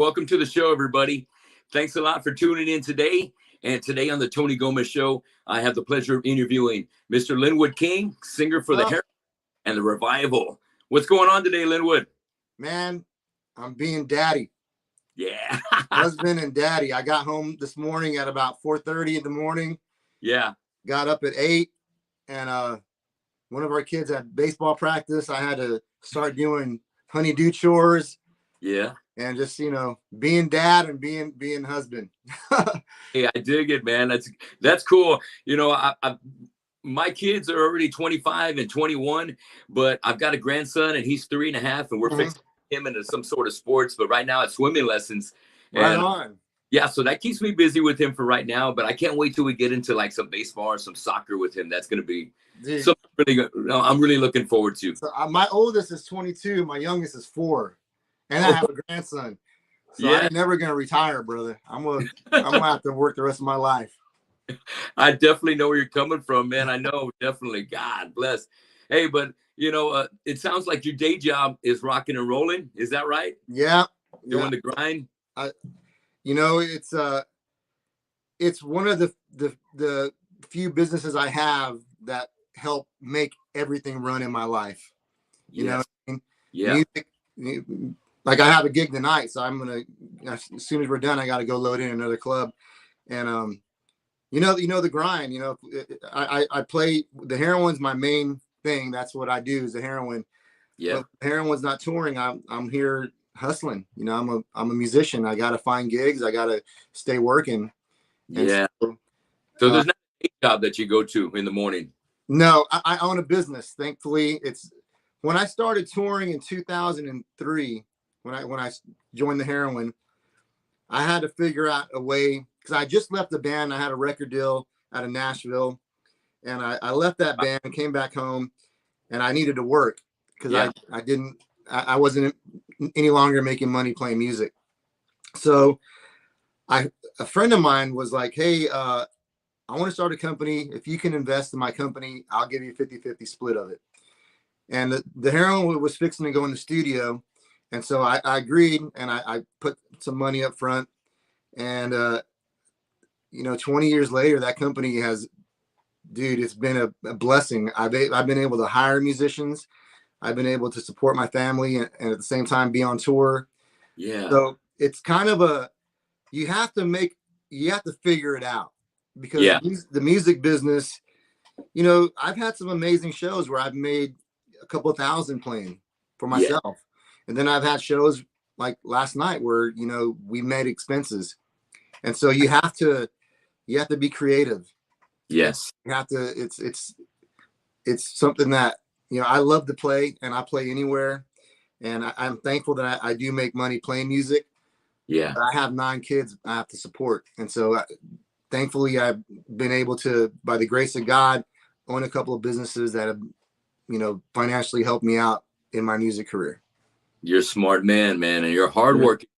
Welcome to the show, everybody. Thanks a lot for tuning in today. And today on the Tony Gomez Show, I have the pleasure of interviewing Mr. Lynwood King, singer for the Hair and the Revival. What's going on today, Lynwood? Man, I'm being daddy. Yeah. Husband and daddy. I got home this morning at about 4:30 in the morning. Yeah. Got up at 8, and one of our kids had baseball practice. I had to start doing honey-do chores. Yeah. And just, being dad and being husband. Hey, I dig it, man. That's cool. My kids are already 25 and 21, but I've got a grandson and he's 3.5, and we're fixing him into some sort of sports. But right now it's swimming lessons. Right on. Yeah, so that keeps me busy with him for right now. But I can't wait till we get into like some baseball or some soccer with him. That's going to be something really good. I'm really looking forward to. So my oldest is 22. My youngest is 4. And I have a grandson. So yeah. I'm never gonna retire, brother. I'm gonna have to work the rest of my life. I definitely know where you're coming from, man. I know, definitely. God bless. Hey, but it sounds like your day job is rocking and rolling. Is that right? Yeah. Doing the grind. It's one of the few businesses I have that help make everything run in my life. You know what I mean? Yeah. Music, like I have a gig tonight, so I'm gonna, as soon as we're done, I got to go load in another club, and the grind. I play the heroin's my main thing. That's what I do is the heroin. Yeah. But the heroin's not touring. I'm here hustling. I'm a musician. I got to find gigs. I got to stay working. Yeah. So there's not a job that you go to in the morning. No, I own a business. Thankfully, when I started touring in 2003. When I joined the heroin, I had to figure out a way, because I just left the band. I had a record deal out of Nashville, and I left that band and came back home, and I needed to work because I wasn't any longer making money playing music. So a friend of mine was like, hey, I want to start a company. If you can invest in my company, I'll give you a 50-50 split of it. And the heroin was fixing to go in the studio. And so I agreed, and I put some money up front, and 20 years later, that company has, dude, it's been a blessing. I've been able to hire musicians, I've been able to support my family, and at the same time be on tour. Yeah. So it's kind of you have to figure it out, because the music business, I've had some amazing shows where I've made a couple $1,000 playing for myself. Yeah. And then I've had shows like last night where, we made expenses. And so you have to be creative. Yes. You have to, it's something that, I love to play, and I play anywhere. And I'm thankful that I do make money playing music. Yeah. I have 9 kids I have to support. And so thankfully I've been able to, by the grace of God, own a couple of businesses that have, financially helped me out in my music career. You're a smart man, and you're hardworking.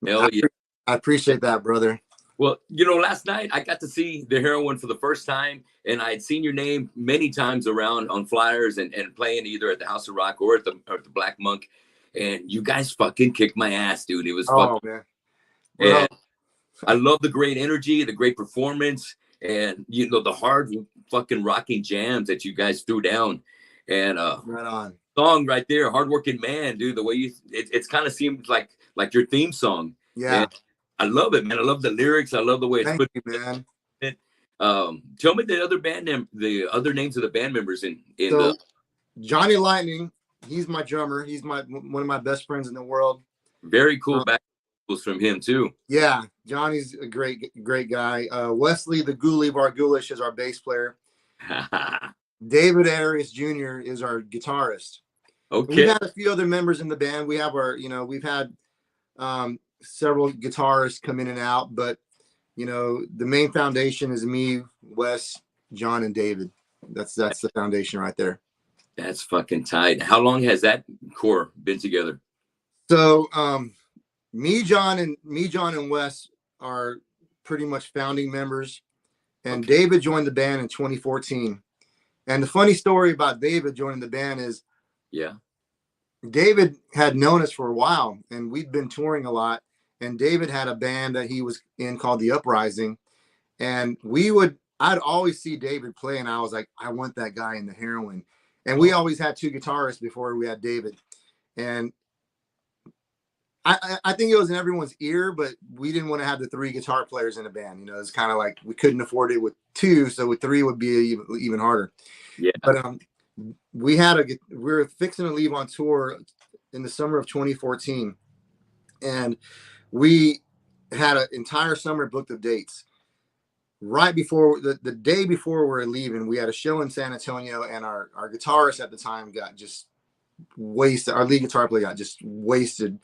Hell yeah. I appreciate that, brother. Well, last night I got to see the heroin for the first time, and I had seen your name many times around on flyers and playing either at the House of Rock or at the Black Monk. And you guys fucking kicked my ass, dude. It was fucking. Man. Well, and I love the great energy, the great performance, and the hard fucking rocking jams that you guys threw down. And right on. Song right there, hardworking man, dude. The way it's kind of seems like your theme song. Yeah, and I love it, man. I love the lyrics. I love the way it's put. Thank you, man. Tell me the other names of the band members in so, Johnny Lightning. He's my drummer. He's one of my best friends in the world. Very cool back from him too. Yeah, Johnny's a great guy. Wesley the Ghoulie Vargulish is our bass player. David Arias Jr. is our guitarist. Okay. We've had a few other members in the band. We have we've had several guitarists come in and out, but the main foundation is me, Wes, John, and David. That's the foundation right there. That's fucking tight. How long has that core been together? So me, John, and Wes are pretty much founding members, and David joined the band in 2014. And the funny story about David joining the band is, David had known us for a while, and we'd been touring a lot. and David had a band that he was in called The Uprising. And I'd always see David play, and I was like, I want that guy in the Heroin. And we always had two guitarists before we had David. And I think it was in everyone's ear, but we didn't want to have the three guitar players in a band. You know, it's kind of like we couldn't afford it with two, so with three would be even harder. Yeah. But we were fixing to leave on tour in the summer of 2014, and we had an entire summer booked of dates. Right before the day before we were leaving, we had a show in San Antonio, and our guitarist at the time got just wasted. Our lead guitar player got just wasted,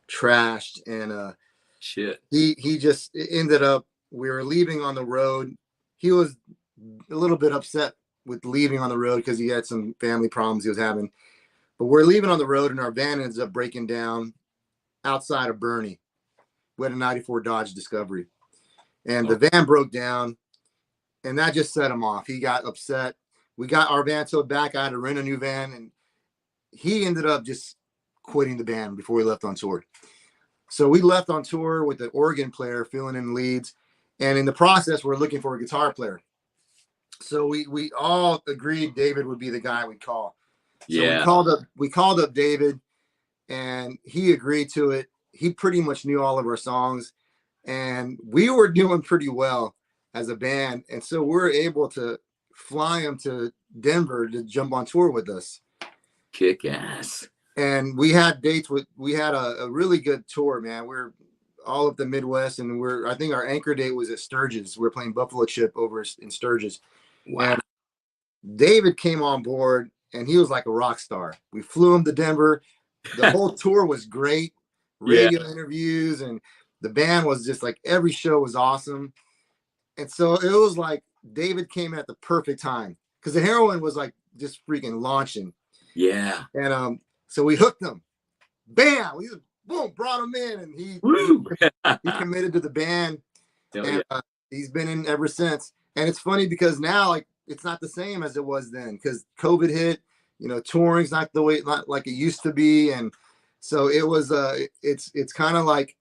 trashed, and shit. He just ended up. We were leaving on the road. He was a little bit upset with leaving on the road because he had some family problems he was having. But we're leaving on the road, and our van ends up breaking down outside of Bernie. We had a '94 Dodge Discovery, and the van broke down, and that just set him off. He got upset. We got our van towed back. I had to rent a new van, and he ended up just quitting the band before we left on tour. So we left on tour with the organ player filling in leads, and in the process, we're looking for a guitar player. So we all agreed David would be the guy we'd call. So we called up David, and he agreed to it. He pretty much knew all of our songs, and we were doing pretty well as a band. And so we're able to fly him to Denver to jump on tour with us. Kick ass. And we had a really good tour, man. We're all up the Midwest, and I think our anchor date was at Sturgis. We're playing Buffalo Chip over in Sturgis. Wow. And David came on board, and he was like a rock star. We flew him to Denver. The whole tour was great. Radio interviews, and the band was just like, every show was awesome. And so it was like David came at the perfect time because the Heroin was like just freaking launching. Yeah. And so we hooked him. Bam! We boom, brought him in, and he committed to the band. And he's been in ever since. And it's funny because now, like, it's not the same as it was then because COVID hit. You know, touring's not like it used to be, and so it was. It's kind of like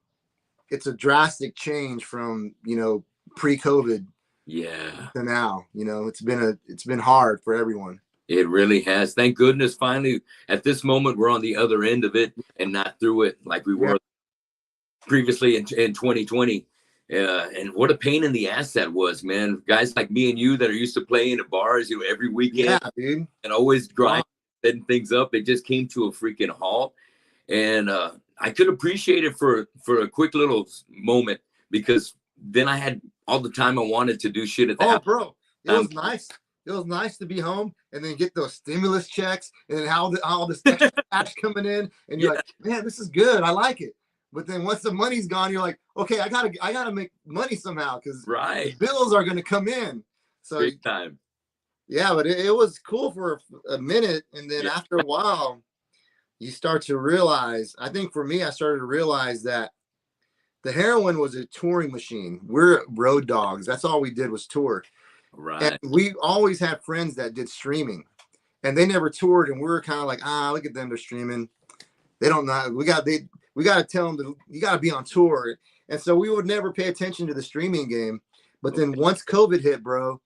it's a drastic change from pre-COVID. Yeah. To now, it's been hard for everyone. It really has. Thank goodness finally at this moment we're on the other end of it and not through it like we were previously in 2020. And what a pain in the ass that was, man. Guys like me and you that are used to playing at bars, every weekend dude. And always grinding, setting things up. It just came to a freaking halt. And I could appreciate it for a quick little moment because then I had all the time I wanted to do shit at the house. Bro, it was nice. It was nice to be home and then get those stimulus checks and then all this extra cash coming in, and you're like, man, this is good. I like it. But then once the money's gone, you're like, okay, I gotta make money somehow because the bills are gonna come in. So big time. Yeah, but it was cool for a minute, and then after a while, you start to realize. I think for me, I started to realize that the Heroin was a touring machine. We're road dogs. That's all we did was tour. Right. And we always had friends that did streaming, and they never toured, and we were kind of like, look at them, they're streaming. They don't know. We got to tell them you got to be on tour. And so we would never pay attention to the streaming game. But then once COVID hit, bro,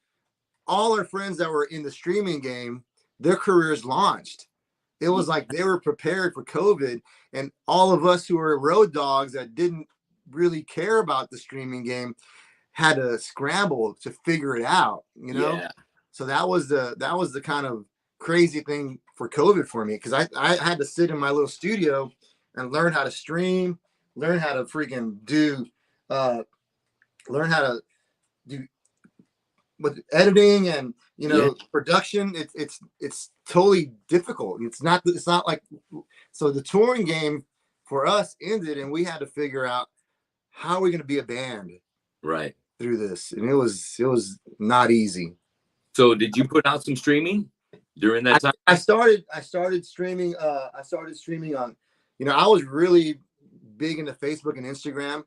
all our friends that were in the streaming game, their careers launched. It was like they were prepared for COVID, and all of us who were road dogs that didn't really care about the streaming game had to scramble to figure it out, So that was the kind of crazy thing for COVID for me, because I had to sit in my little studio and learn how to stream, learn how to freaking learn how to do with editing and production. It's totally difficult. It's not like, so the touring game for us ended, and we had to figure out how are we going to be a band through this, and it was not easy. So did you put out some streaming during that time? I started streaming. I started streaming on, I was really big into Facebook and Instagram.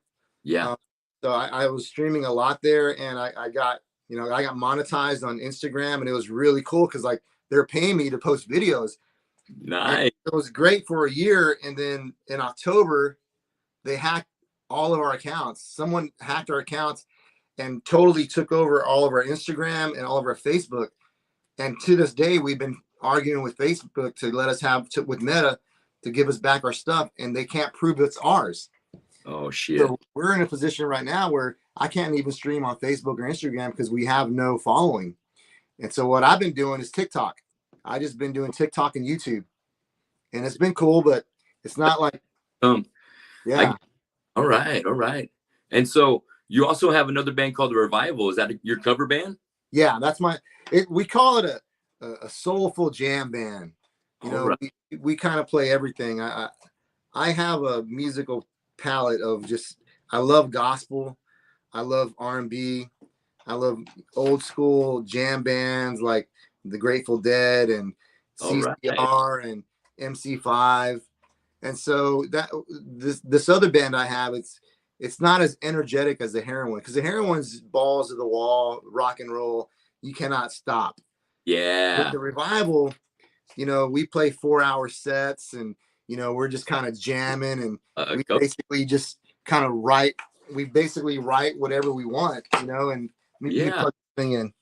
So I was streaming a lot there, and I got monetized on Instagram, and it was really cool because like they're paying me to post videos. Nice. And it was great for a year, and then in October they hacked all of our accounts. Someone hacked our accounts and totally took over all of our Instagram and all of our Facebook. And to this day, we've been arguing with Facebook to let us with Meta to give us back our stuff, and they can't prove it's ours. Oh shit. So we're in a position right now where I can't even stream on Facebook or Instagram because we have no following. And so what I've been doing is TikTok. I just been doing TikTok and YouTube, and it's been cool, but it's not like, yeah. All right. And so you also have another band called The Revival. Is that your cover band? Yeah, that's we call it a soulful jam band. You know, right. we kind of play everything. I have a musical palette of I love gospel, I love R&B, I love old school jam bands like the Grateful Dead and CCR and MC5. And so this other band I have, it's not as energetic as the Heroin, because the Heroin's balls to the wall, rock and roll. You cannot stop. Yeah. With the Revival, you know, we play 4-hour sets, and you know, we're just kind of jamming, and we basically just kind of write. We basically write whatever we want, you know, and we plug the thing in.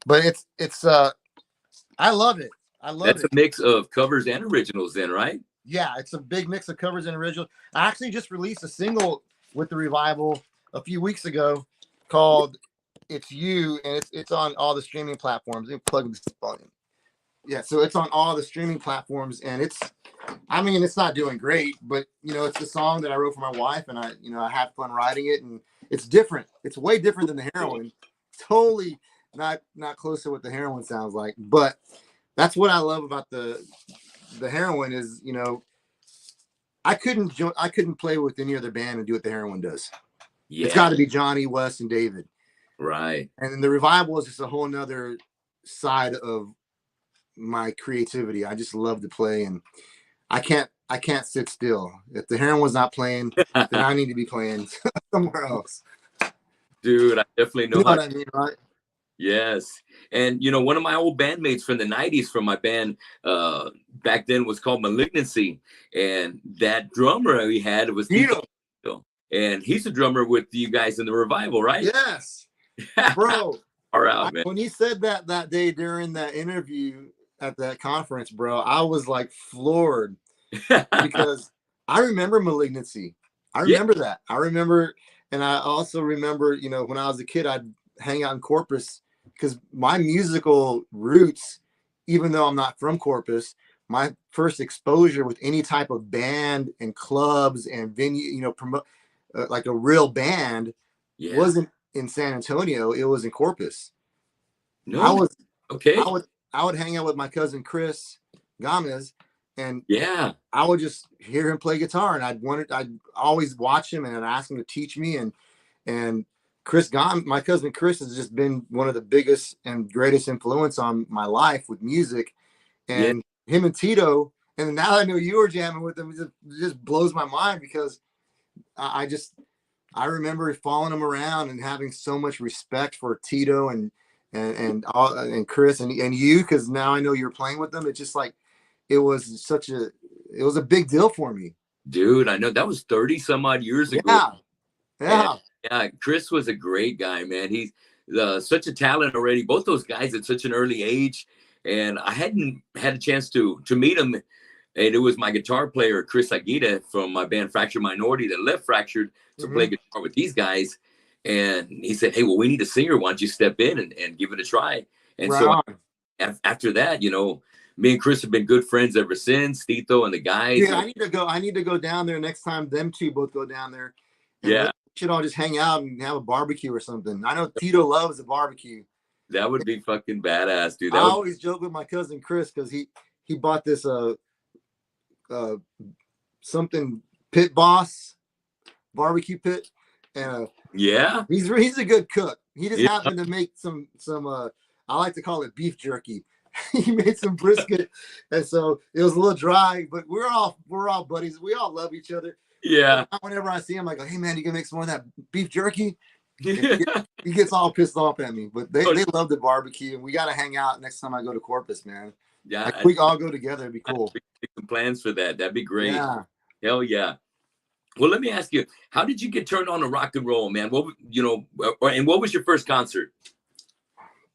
But it's I love it. That's a mix of covers and originals, then, right? Yeah, it's a big mix of covers and originals. I actually just released a single with the Revival a few weeks ago called "It's You," and it's on all the streaming platforms. Let me plug this volume. Yeah, so it's on all the streaming platforms, and it's not doing great, but you know, it's a song that I wrote for my wife, and I had fun writing it, and it's different. It's way different than the Heroin. Totally not close to what the Heroin sounds like, but that's what I love about the Heroin is, you know, I couldn't play with any other band and do what the Heroin does. Yeah. It's got to be Johnny, Wes, and David. Right. And then the Revival is just a whole nother side of my creativity. I just love to play, and I can't sit still. If the Heroin's not playing, then I need to be playing somewhere else. Dude, I definitely know, what I mean, right? Yes. And, you know, one of my old bandmates from the 90s from my band back then was called Malignancy. And that drummer we had was Tito. And he's a drummer with you guys in the Revival, right? Yes. Bro. All right, man. When he said that day during that interview at that conference, bro, I was like floored because I remember Malignancy. I remember that. I remember, and I also remember, you know, when I was a kid, I'd hang out in Corpus, because my musical roots, even though I'm not from Corpus, my first exposure with any type of band and clubs and venue, you know, promote like a real band, wasn't in San Antonio. It was in Corpus. No, I would hang out with my cousin Chris Gomez, and I would just hear him play guitar, and I'd always watch him and I'd ask him to teach me, and my cousin Chris has just been one of the biggest and greatest influence on my life with music, and him and Tito. And now I know you were jamming with them. It just blows my mind, because I remember following him around and having so much respect for Tito and Chris and you, because now I know you're playing with them. It's just like, it was a big deal for me. Dude, I know that was 30 some odd years ago. Yeah. Yeah, Chris was a great guy, man. He's such a talent already. Both those guys at such an early age, and I hadn't had a chance to meet him. And it was my guitar player, Chris Aguita, from my band Fractured Minority, that left Fractured to play guitar with these guys. And he said, "Hey, well, we need a singer. Why don't you step in and give it a try?" And so after that, you know, me and Chris have been good friends ever since. Tito and the guys. Yeah, I need to go down there next time. Them two both go down there. Yeah. We should all just hang out and have a barbecue or something. I know Tito loves a barbecue. That would be fucking badass, dude. I always joke with my cousin Chris, because he bought this something Pit Boss barbecue pit, and he's a good cook. He just happened to make some I like to call it beef jerky. He made some brisket, and so it was a little dry, but we're all buddies. We all love each other. Yeah. Whenever I see him, I go, "Hey man, you can make some more of that beef jerky?" He gets all pissed off at me, but they love the barbecue, and we got to hang out next time I go to Corpus, man. Yeah, like, we all go together. It'd be cool. Some plans for that. That'd be great. Yeah. Hell yeah. Well, let me ask you, how did you get turned on to rock and roll, man? What, and what was your first concert?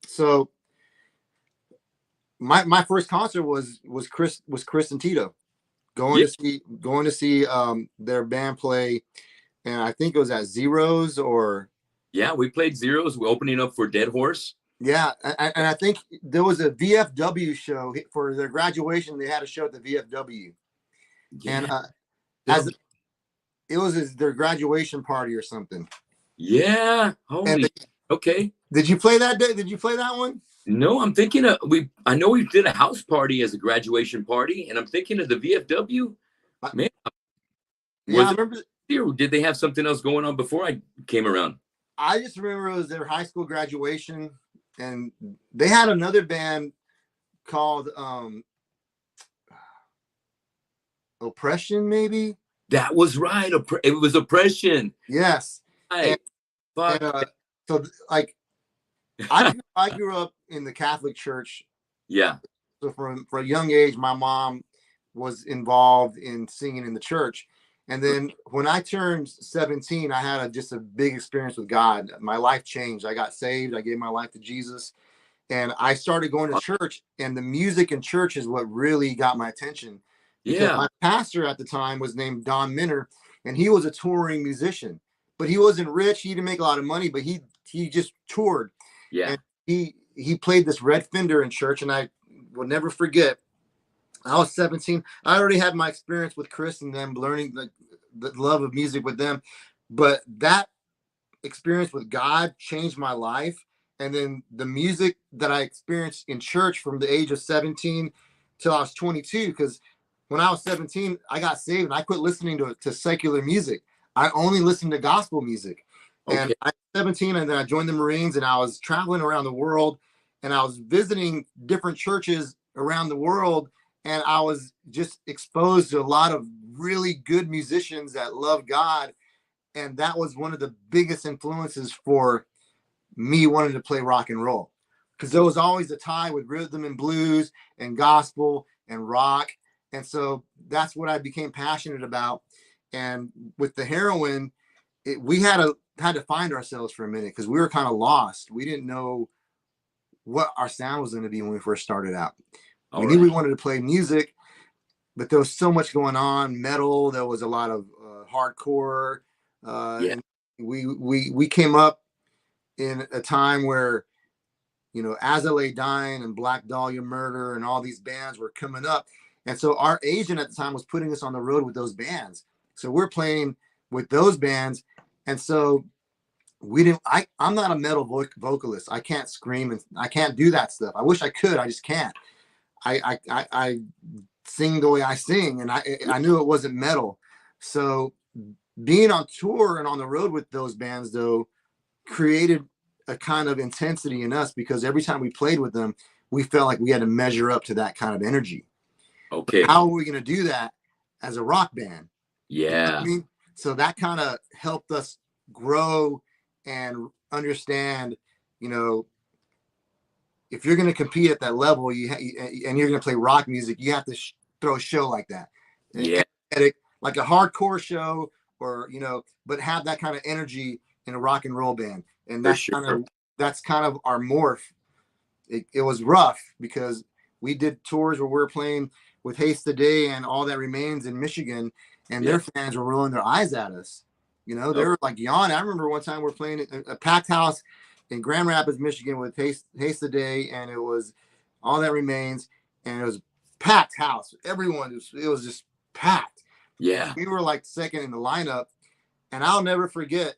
So my first concert was Chris and Tito Yeah, going to see their band play, and I think it was at Zeros or yeah, we played Zeros. We're opening up for Dead Horse. yeah, and I think there was a VFW show for their graduation. They had a show at the VFW, and Yeah, as it was their graduation party or something. yeah. And Holy, okay. did you play that day? Did you play that one? No, I'm thinking of we. I know we did a house party as a graduation party, and I'm thinking of the VFW. Man, Yeah, I was it remember. here? Or did they have something else going on before I came around? I just remember it was their high school graduation, and they had another band called Oppression, maybe. That was right. It was oppression. Yes, and, Right. Fuck. so like I grew up in the Catholic Church, Yeah. so for a young age, my mom was involved in singing in the church. And then when I turned 17, I had just a big experience with God. My life changed. I got saved. I gave my life to Jesus. And I started going to church. And the music in church is what really got my attention. Because Yeah. my pastor at the time was named Don Minner, and he was a touring musician. But he wasn't rich. He didn't make a lot of money, but he just toured. Yeah. And he played this Red Fender in church. And I will never forget, I was 17. I already had my experience with Chris and them, learning the love of music with them. But that experience with God changed my life. And then the music that I experienced in church from the age of 17 till I was 22, because when I was 17, I got saved and I quit listening to secular music. I only listened to gospel music. And Okay. I was 17, and then I joined the Marines, and I was traveling around the world, and I was visiting different churches around the world, and I was just exposed to a lot of really good musicians that love God. And that was one of the biggest influences for me wanting to play rock and roll, because there was always a tie with rhythm and blues and gospel and rock. And so that's what I became passionate about. And with the heroin, we had to find ourselves for a minute, because we were kind of lost. We didn't know what our sound was going to be when we first started out. All We right. knew we wanted to play music, but there was so much going on. Metal, there was a lot of hardcore, Yeah. and we came up in a time where, As I Lay Dying and Black Dahlia Murder and all these bands were coming up. And so our agent at the time was putting us on the road with those bands. So we're playing with those bands. And so I'm not a metal vocalist. I can't scream and I can't do that stuff. I wish I could. I just can't. I sing the way I sing, and I knew it wasn't metal. So being on tour and on the road with those bands, though, created a kind of intensity in us, because every time we played with them, we felt like we had to measure up to that kind of energy. Okay. How are we going to do that as a rock band? You know what I Yeah. mean? So that kind of helped us grow and understand, if you're going to compete at that level, and you're going to play rock music, you have to throw a show like that. Yeah. Like a hardcore show, or, but have that kind of energy in a rock and roll band. And For sure. that's kind of our morph. It was rough, because we did tours where we were playing with Haste the Day and All That Remains in Michigan, and Yeah. their fans were rolling their eyes at us. They Oh. were like yawning. I remember one time we're playing a packed house in Grand Rapids, Michigan, with Haste the Day, and it was All That Remains, and it was packed house. Everyone, it was just packed. Yeah. We were like second in the lineup, and I'll never forget,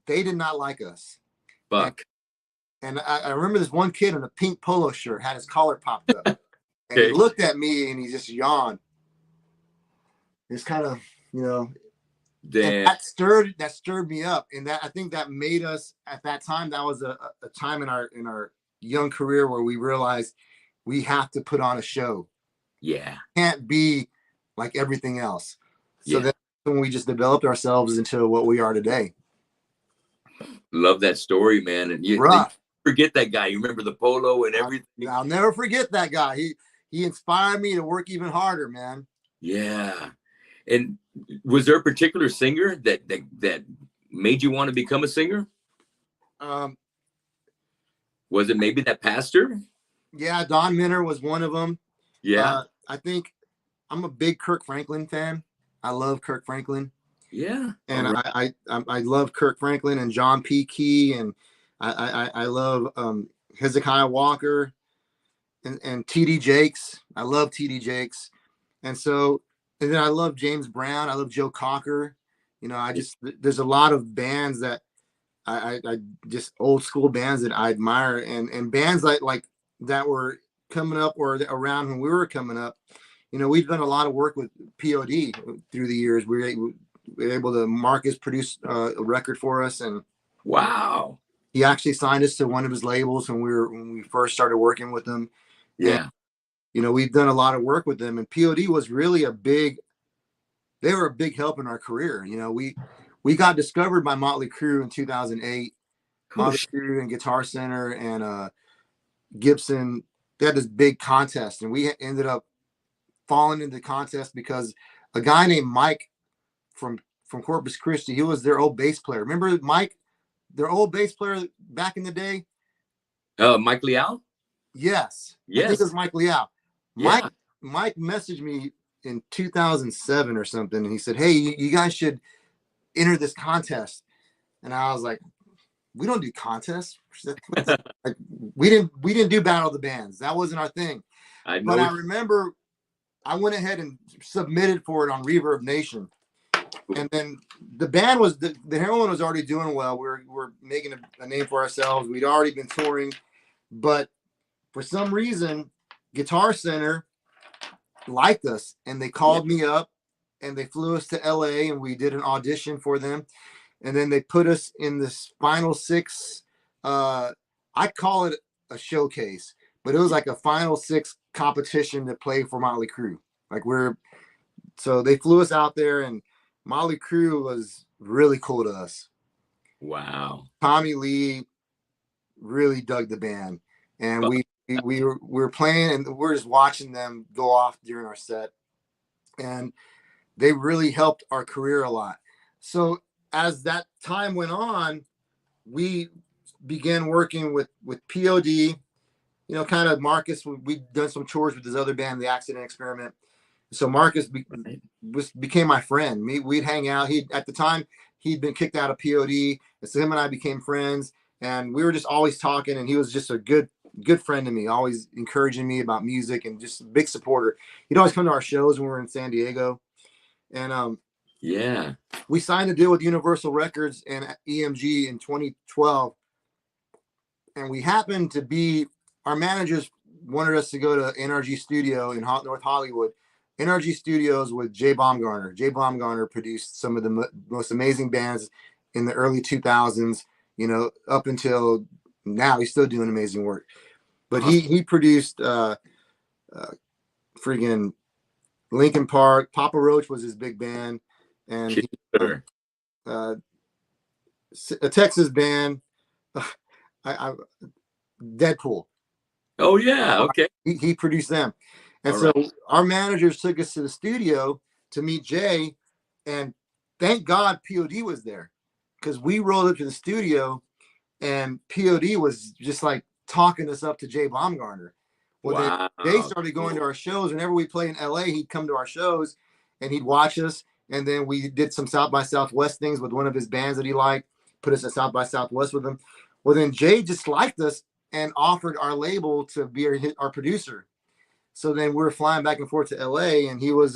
they did not like us. Fuck. And I remember this one kid in a pink polo shirt had his collar popped up. And Okay. he looked at me and he just yawned. It's kind of, Damn. that stirred me up. And that, I think that made us, at that time, that was a time in our young career where we realized we have to put on a show. Yeah. Can't be like everything else. So Yeah. that's when we just developed ourselves into what we are today. Love that story, man. And you forget that guy. You remember the polo and everything. I'll never forget that guy. He inspired me to work even harder, man. Yeah. And Was there a particular singer that made you want to become a singer? Um, Was it maybe that pastor? yeah, Don Minner was one of them. Yeah. I think I'm a big Kirk Franklin fan. I love Kirk Franklin, Yeah. All and right. I love Kirk Franklin and John P. Key, and I love Hezekiah Walker and T.D. Jakes. I love T.D. Jakes, and so and then I love James Brown. I love Joe Cocker. You know, I just there's a lot of bands that I just old school bands that I admire, and bands like that were coming up or around when we were coming up. You know, we've done a lot of work with POD through the years. We were able to Marcus produce a record for us, and Wow. he actually signed us to one of his labels when we first started working with him. And Yeah. you know, we've done a lot of work with them, and POD was really they were a big help in our career. You know, we got discovered by Motley Crue in 2008. Oh, Motley Crue and Guitar Center and Gibson. They had this big contest, and we ended up falling into the contest because a guy named Mike from Corpus Christi, he was their old bass player. Remember Mike, their old bass player back in the day? Mike Leal? Yes, I think it was Yes. Mike Liao. Mike Yeah. Mike messaged me in 2007 or something, and he said, "Hey, you guys should enter this contest." And I was like, "We don't do contests. Like, we didn't do battle of the bands. That wasn't our thing." I But know I it. remember I went ahead and submitted for it on Reverb Nation. And then the band was the Heroin was already doing well. We're making a name for ourselves. We'd already been touring, but for some reason, Guitar Center liked us, and they Yeah. called me up, and they flew us to LA, and we did an audition for them, and then they put us in this final six. I call it a showcase, but it was like a final six competition to play for Motley Crue. Like so they flew us out there, and Motley Crue was really cool to us. Wow. Tommy Lee really dug the band, and Well, we were playing, and we're just watching them go off during our set, and they really helped our career a lot. So as that time went on, we began working with POD. You know, kind of Marcus. We'd done some tours with his other band, the Accident Experiment. So Marcus right. became my friend. We'd hang out. He at the time he'd been kicked out of POD, and so him and I became friends, and we were just always talking. And he was just a good friend to me, always encouraging me about music and just a big supporter. He'd always come to our shows when we were in San Diego, and Yeah. we signed a deal with Universal Records and EMG in 2012, and we happened to be our managers wanted us to go to NRG Studio in North Hollywood. NRG Studios with Jay Baumgartner. Jay Baumgartner produced some of the most amazing bands in the early 2000s. You know, up until now, he's still doing amazing work. But Awesome. he produced freaking Linkin Park. Papa Roach was his big band, and he Sure. uh, a Texas band. I Deadpool. Oh yeah. Okay. He produced them. And All so right. our managers took us to the studio to meet Jay. And thank God POD was there, because we rolled up to the studio and POD was just like talking us up to Jay Baumgartner. Well, then Jay Wow. started going to Cool. our shows. Whenever we play in LA, he'd come to our shows and he'd watch us. And then we did some South by Southwest things with one of his bands that he liked, put us at South by Southwest with him. Well, then Jay just liked us and offered our label to be our producer. So then we were flying back and forth to LA, and he was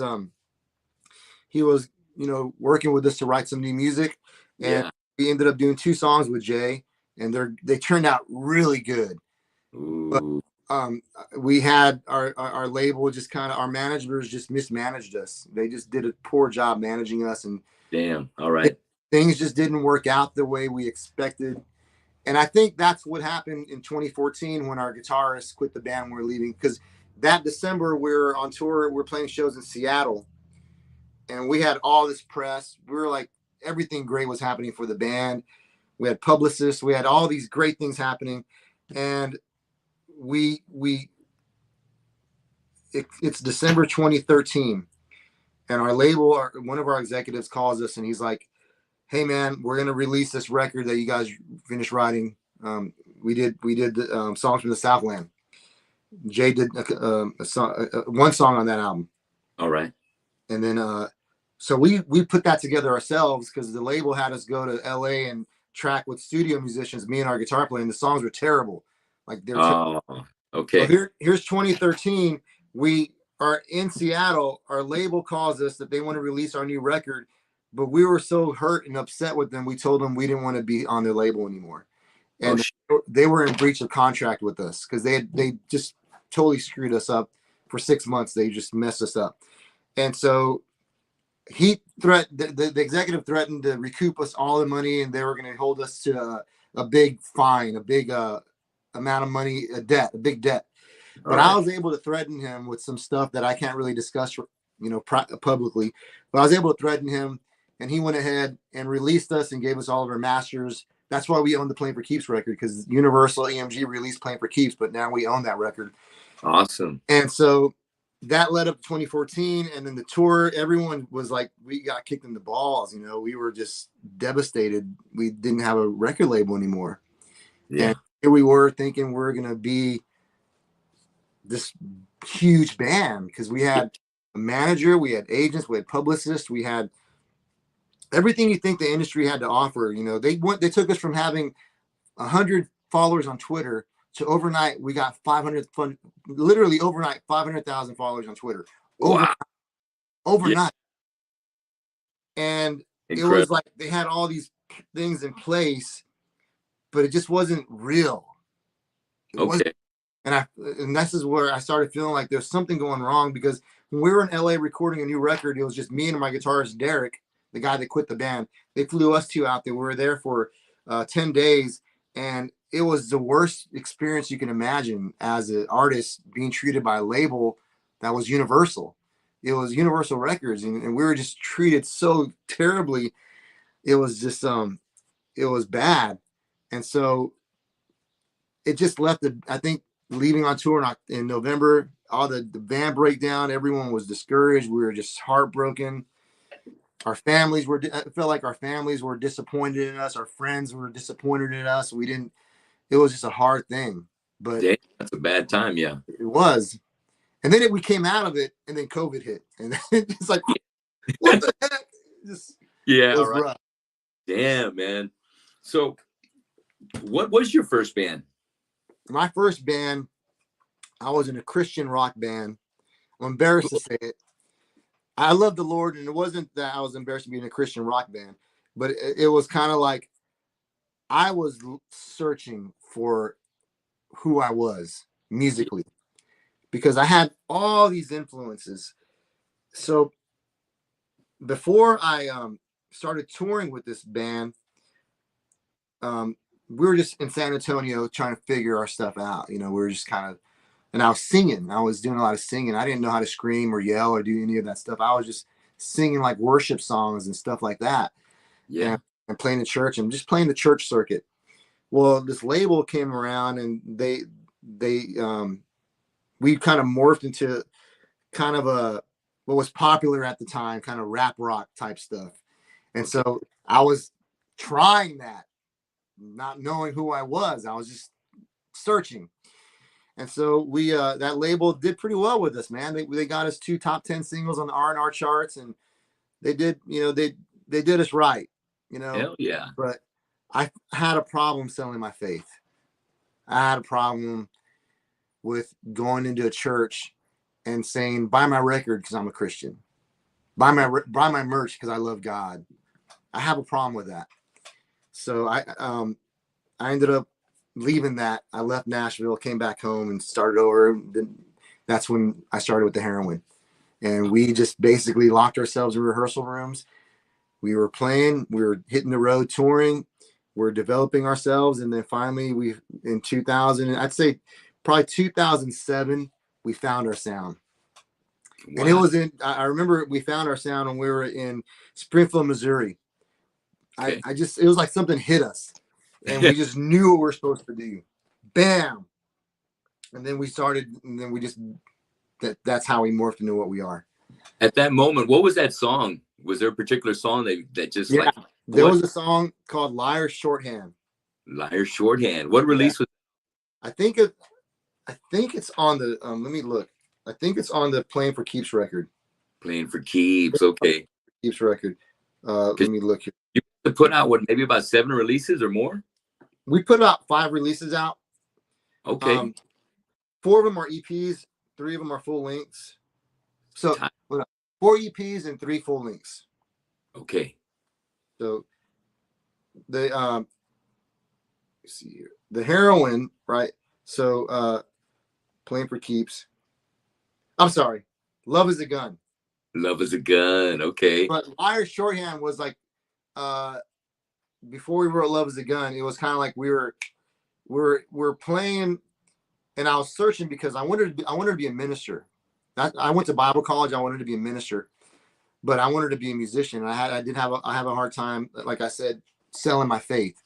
working with us to write some new music, and Yeah. we ended up doing two songs with Jay, and they turned out really good. But Ooh. um, we had our label just kind of our managers just mismanaged us. They just did a poor job managing us, and Damn. All right. things just didn't work out the way we expected. And I think that's what happened in 2014 when our guitarist quit the band and we're leaving, because that December we were on tour, we we're playing shows in Seattle, and we had all this press. We were like, everything great was happening for the band. We had publicists, we had all these great things happening, and it's December 2013, And our label, one of our executives calls us and he's like, "Hey man, we're gonna release this record that you guys finished writing. We did the songs from the Southland. Jay did a song, one song on that album. All right. And then so we put that together ourselves because the label had us go to LA and track with studio musicians, me and our guitar player, and the songs were terrible. Like they were Oh, okay. so here's 2013. We are in Seattle. Our label calls us that they want to release our new record, but we were so hurt and upset with them. We told them we didn't want to be on their label anymore, and they were in breach of contract with us because they just totally screwed us up for 6 months. They just messed us up, and so the executive threatened to recoup us all the money, and they were going to hold us to a big fine, a big amount of money, a big debt. But I was able to threaten him with some stuff that I can't really discuss, publicly. But I was able to threaten him, and he went ahead and released us and gave us all of our masters. That's why we own the Playing for Keeps record, because Universal EMG released Playing for Keeps, but now we own that record. Awesome. And so that led up to 2014, and then the tour. Everyone was like, we got kicked in the balls. We were just devastated. We didn't have a record label anymore. Yeah. And here we were thinking we're gonna be this huge band because we had a manager, we had agents, we had publicists, we had everything you think the industry had to offer. They took us from having 100 followers on Twitter to overnight we got 500,000 followers on Twitter. Wow. Overnight. Yeah. And Incredible. It was like they had all these things in place, but it just wasn't real. Okay. And this is where I started feeling like there's something going wrong, because when we were in LA recording a new record, it was just me and my guitarist, Derek, the guy that quit the band. They flew us two out there. We were there for 10 days, and it was the worst experience you can imagine as an artist being treated by a label that was Universal. It was Universal Records, and we were just treated so terribly. It was just, it was bad. And so it just left I think leaving on tour in November, all the band breakdown, everyone was discouraged. We were just heartbroken. Our families I felt like our families were disappointed in us. Our friends were disappointed in us. It was just a hard thing, but Dang, that's a bad time. Yeah, it was. And then we came out of it, and then COVID hit, and it's like, what the heck? Yeah, it was right. rough. Damn, man. So what was your first band? My first band, I was in a Christian rock band. I'm embarrassed to say it. I love the Lord, and it wasn't that I was embarrassed to be in a Christian rock band, but it was kind of like I was searching for who I was musically, because I had all these influences. So before I started touring with this band, we were just in San Antonio trying to figure our stuff out. We were just kind of, and I was singing. I was doing a lot of singing. I didn't know how to scream or yell or do any of that stuff. I was just singing like worship songs and stuff like that. Yeah. And playing in church and just playing the church circuit. Well, this label came around, and we kind of morphed into kind of what was popular at the time, kind of rap rock type stuff. And so I was trying that, not knowing who I was. I was just searching. And so we that label did pretty well with us, man. They got us 2 top 10 singles on the R&R charts, and they did, they did us right, Hell yeah. But I had a problem selling my faith. I had a problem with going into a church and saying, buy my record because I'm a Christian. Buy my merch because I love God. I have a problem with that. So I ended up leaving that. I left Nashville, came back home, and started over. Then that's when I started with the heroin. And we just basically locked ourselves in rehearsal rooms. We were playing, we were hitting the road touring, we're developing ourselves. And then finally in 2000, I'd say probably 2007, we found our sound. Wow. And it was I remember we found our sound when we were in Springfield, Missouri. Okay. It was like something hit us, and we just knew what we were supposed to do. Bam. And then we started, and then we just, that's how we morphed into what we are. At that moment, what was that song? Was there a particular song that just Yeah, like there what? was a song called "Liar Shorthand." Liar Shorthand. What Yeah, release was I think it. I think it's on the. Let me look. I think it's on the "Playing for Keeps" record. Playing for Keeps? Okay. Keeps record. Let Because me look here. you have to put out what, maybe about 7 releases or more? We put about 5 releases out. Okay. 4 of them are EPs. 3 of them are full lengths. So 4 EPs and 3 full lengths. Okay. So the let's see here. The Heroin, right? So Playing for Keeps. I'm sorry. Love is a Gun. Love is a Gun. Okay. But Liar Shorthand was like before we wrote Love is a Gun, it was kind of like we're playing, and I was searching because I wanted to be a minister. I went to Bible college. I wanted to be a minister, but I wanted to be a musician. And I have a hard time, like I said, selling my faith.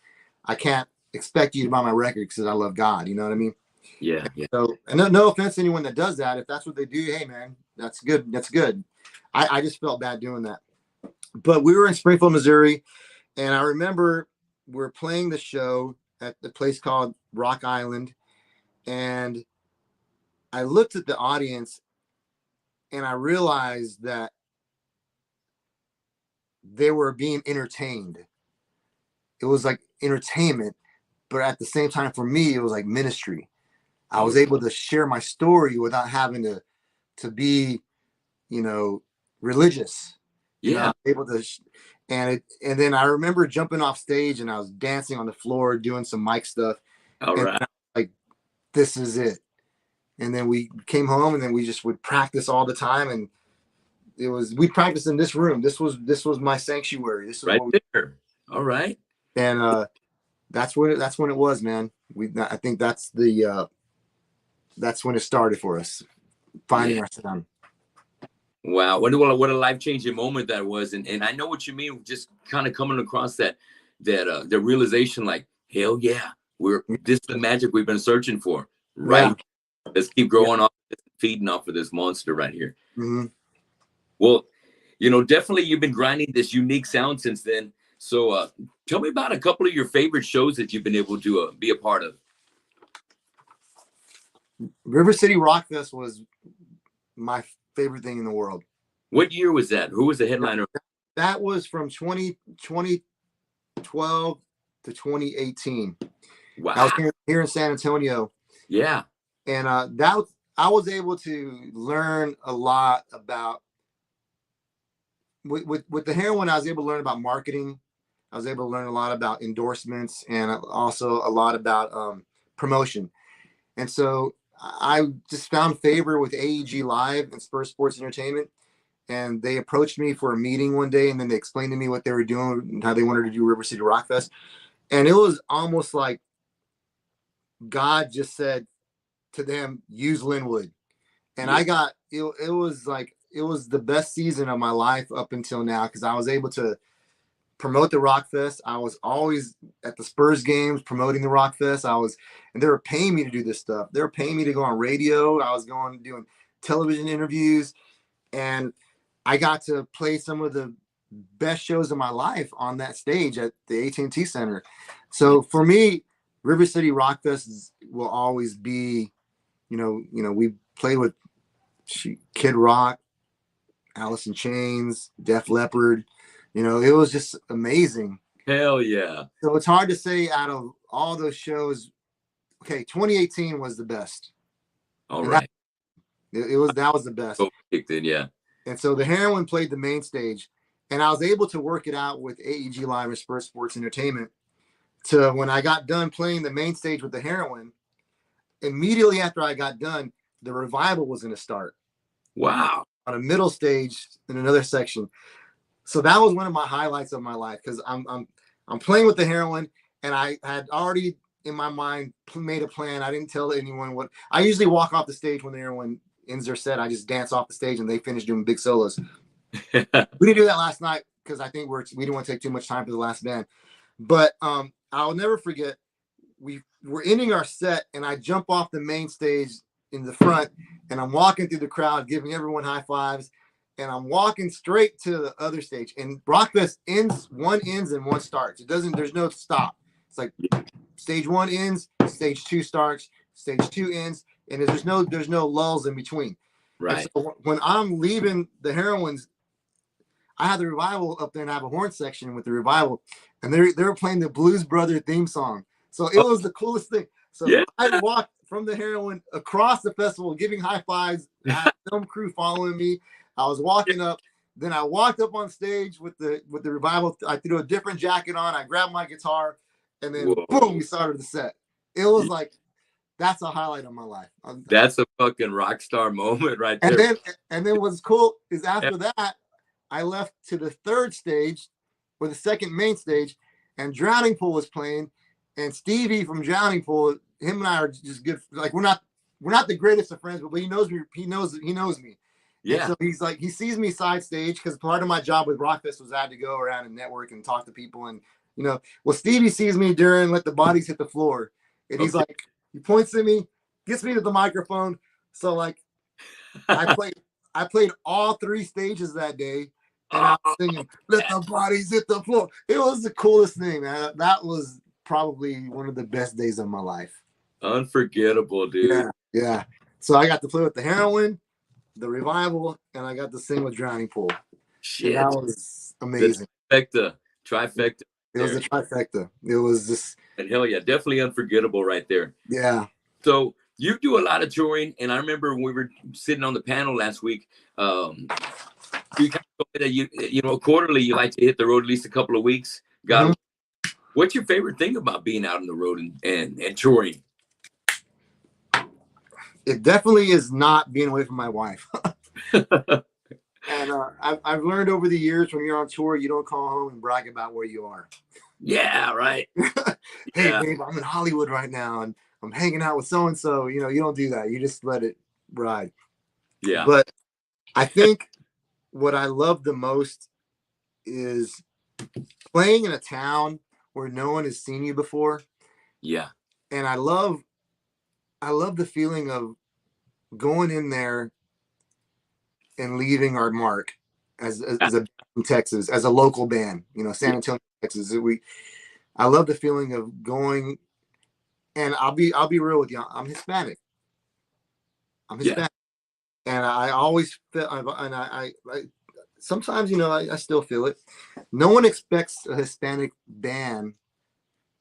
I can't expect you to buy my record because I love God. You know what I mean? Yeah. Yeah. So, and no offense to anyone that does that. If that's what they do, hey man, that's good. That's good. I just felt bad doing that. But we were in Springfield, Missouri, and I remember we're playing the show at the place called Rock Island, and I looked at the audience and I realized that they were being entertained. It was like entertainment, but at the same time, for me, it was like ministry. I was able to share my story without having to be, religious. Yeah. Able to, and then I remember jumping off stage and I was dancing on the floor, doing some mic stuff, All and right. like, this is it. And then we came home, and then we just would practice all the time, and we practiced in this room. This was my sanctuary. This is Right what there. All right. and that's when it was, man. I think that's when it started for us, finding Yeah. our sound. Wow. What a life-changing moment that was. And I know what you mean, just kind of coming across that the realization, like, hell yeah, this is the magic we've been searching for. Right. Yeah. Let's keep growing off, feeding off of this monster right here. Mm-hmm. Well, definitely you've been grinding this unique sound since then. So tell me about a couple of your favorite shows that you've been able to be a part of. River City Rock Fest was my favorite thing in the world. What year was that? Who was the headliner? That was from 2012 to 2018. Wow. I was here in San Antonio. Yeah. And I was able to learn a lot about with the Heroin. I was able to learn about marketing. I was able to learn a lot about endorsements, and also a lot about promotion. And so I just found favor with AEG Live and Spurs Sports Entertainment. And they approached me for a meeting one day, and then they explained to me what they were doing and how they wanted to do River City Rock Fest. And it was almost like God just said to them, use Lynwood. And I got it. It was the best season of my life up until now, because I was able to promote the Rock Fest. I was always at the Spurs games promoting the Rock Fest. And they were paying me to do this stuff. They were paying me to go on radio. I was doing television interviews, and I got to play some of the best shows of my life on that stage at the AT&T Center. So for me, River City Rock Fest will always be, we played with Kid Rock, Alice in Chains, Def Leppard. It was just amazing. Hell yeah. So it's hard to say out of all those shows. Okay, 2018 was the best. All right. That was the best. Kicked in, yeah. And so the Heroin played the main stage, and I was able to work it out with AEG Live and Spurs Sports Entertainment. To when I got done playing the main stage with the Heroin, immediately after I got done, the Revival was going to start. Wow. On a middle stage in another section. So that was one of my highlights of my life, because I'm playing with the Heroin, and I had already in my mind made a plan. I didn't tell anyone what. I usually walk off the stage when the Heroin ends their set. I just dance off the stage, and they finish doing big solos. We didn't do that last night because I think we didn't want to take too much time for the last band. But I'll never forget, we're ending our set, and I jump off the main stage in the front, and I'm walking through the crowd, giving everyone high fives. and I'm walking straight to the other stage. And Rockfest one ends and one starts. It doesn't. There's no stop. It's like stage one ends, stage two starts, stage two ends, and there's no lulls in between. Right. And so when I'm leaving the Heroines, I had the Revival up there, and I have a horn section with the Revival, and they were playing the Blues Brother theme song. So it was the coolest thing. So Yeah. I walked from the Heroine across the festival, giving high fives. I had a film crew following me. I was walking up. Then I walked up on stage with the Revival. I threw a different jacket on. I grabbed my guitar, and then boom, we started the set. It was like, that's a highlight of my life. That's a fucking rock star moment right there. And then what's cool is after that, I left to the third stage, or the second main stage, and Drowning Pool was playing. And Stevie from Drowning Pool, him and I are just good. Like we're not the greatest of friends, but he knows me. He knows me. Yeah. And so he's like, he sees me side stage, because part of my job with Rockfest was I had to go around and network and talk to people. And well, Stevie sees me during Let the Bodies Hit the Floor, and he's like, he points at me, gets me to the microphone. So like, I played all three stages that day, and I was singing "Let the Bodies Hit the Floor." It was the coolest thing, man. That was probably one of the best days of my life. Unforgettable, dude. Yeah. So I got to play with the Heroine, the Revival, and I got to sing with Drowning Pool. Shit, and that was amazing. Trifecta. It was a trifecta. It was just, and hell yeah, definitely unforgettable right there. Yeah. So you do a lot of touring, and I remember when we were sitting on the panel last week. You kind of told me that quarterly you like to hit the road at least a couple of weeks. What's your favorite thing about being out on the road and touring? It definitely is not being away from my wife. And I've learned over the years, when you're on tour, you don't call home and brag about where you are. Yeah, right. Hey, babe, I'm in Hollywood right now, and I'm hanging out with so-and-so. You don't do that. You just let it ride. Yeah. But I think what I love the most is playing in a town where no one has seen you before. Yeah. And I love the feeling of going in there and leaving our mark as a in Texas, as a local band, San Antonio, Texas. I love the feeling of going, and I'll be real with you. I'm Hispanic. And I always feel, and I sometimes, I still feel it. No one expects a Hispanic band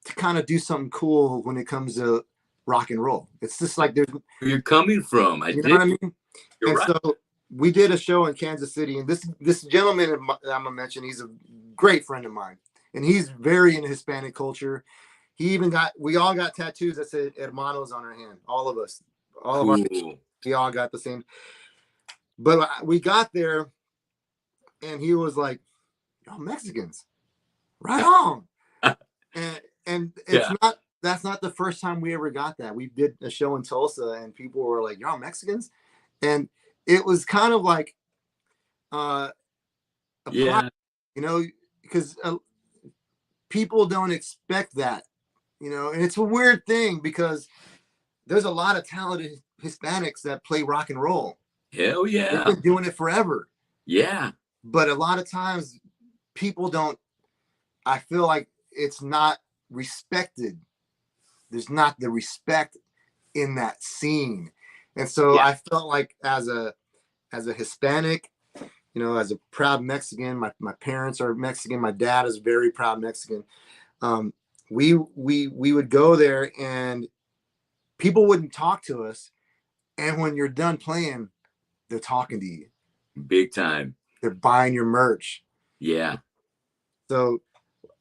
to kind of do something cool when it comes to rock and roll. It's just like, there's, where you're coming from. You know what I mean? You're right. So we did a show in Kansas City, and this gentleman I'm gonna mention, he's a great friend of mine, and he's very into Hispanic culture. We all got tattoos that said Hermanos on our hand. All of us, we all got the same. But we got there, and he was like, "Y'all Mexicans, right on." and that's not the first time we ever got that. We did a show in Tulsa, and people were like, "Y'all Mexicans," and it was kind of like pride, because people don't expect that, and it's a weird thing, because there's a lot of talented Hispanics that play rock and roll. Hell yeah. They've been doing it forever. Yeah. But a lot of times people don't, I feel like it's not respected. There's not the respect in that scene. And so I felt like as a Hispanic, as a proud Mexican, my parents are Mexican. My dad is very proud Mexican. We would go there, and people wouldn't talk to us. And when you're done playing, they're talking to you. Big time. They're buying your merch. Yeah. So,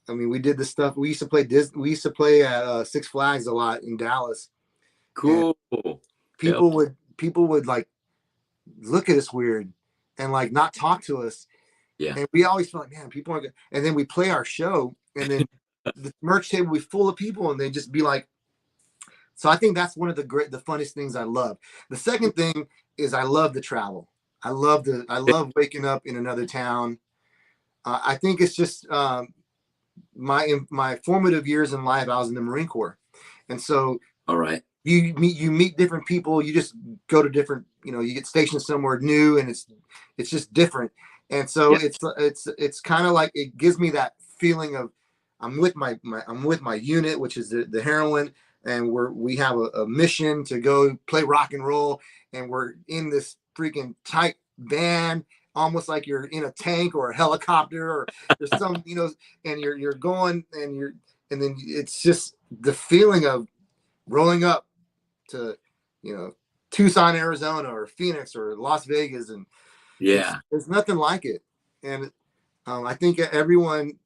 I mean, we did the stuff. We used to play at Six Flags a lot in Dallas. Cool. People would like look at us weird and like not talk to us. Yeah. And we always felt like, man, people are good. And then we play our show, and then the merch table would be full of people, and they just be like. So I think that's one of the funnest things I love. The second thing is I love the travel. I love waking up in another town. I think it's just my formative years in life. I was in the Marine Corps, and so all right, you meet different people. You just go to different, you get stationed somewhere new, and it's just different. And so Yeah. it's kind of like, it gives me that feeling of I'm with I'm with my unit, which is the heroin, and we have a mission to go play rock and roll, and we're in this freaking tight van, almost like you're in a tank or a helicopter, or there's some, and you're going, and then it's just the feeling of rolling up to, Tucson, Arizona, or Phoenix, or Las Vegas, and Yeah. there's nothing like it. And I think everyone,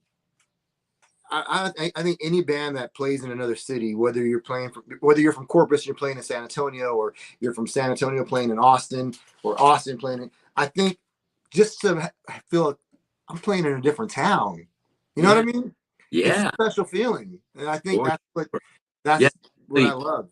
I think any band that plays in another city, whether you're from Corpus, you're playing in San Antonio, or you're from San Antonio playing in Austin, or Austin playing I think just to feel like I'm playing in a different town. You know what I mean? It's a Yeah. special feeling, and I think Or, yeah. that's what I love.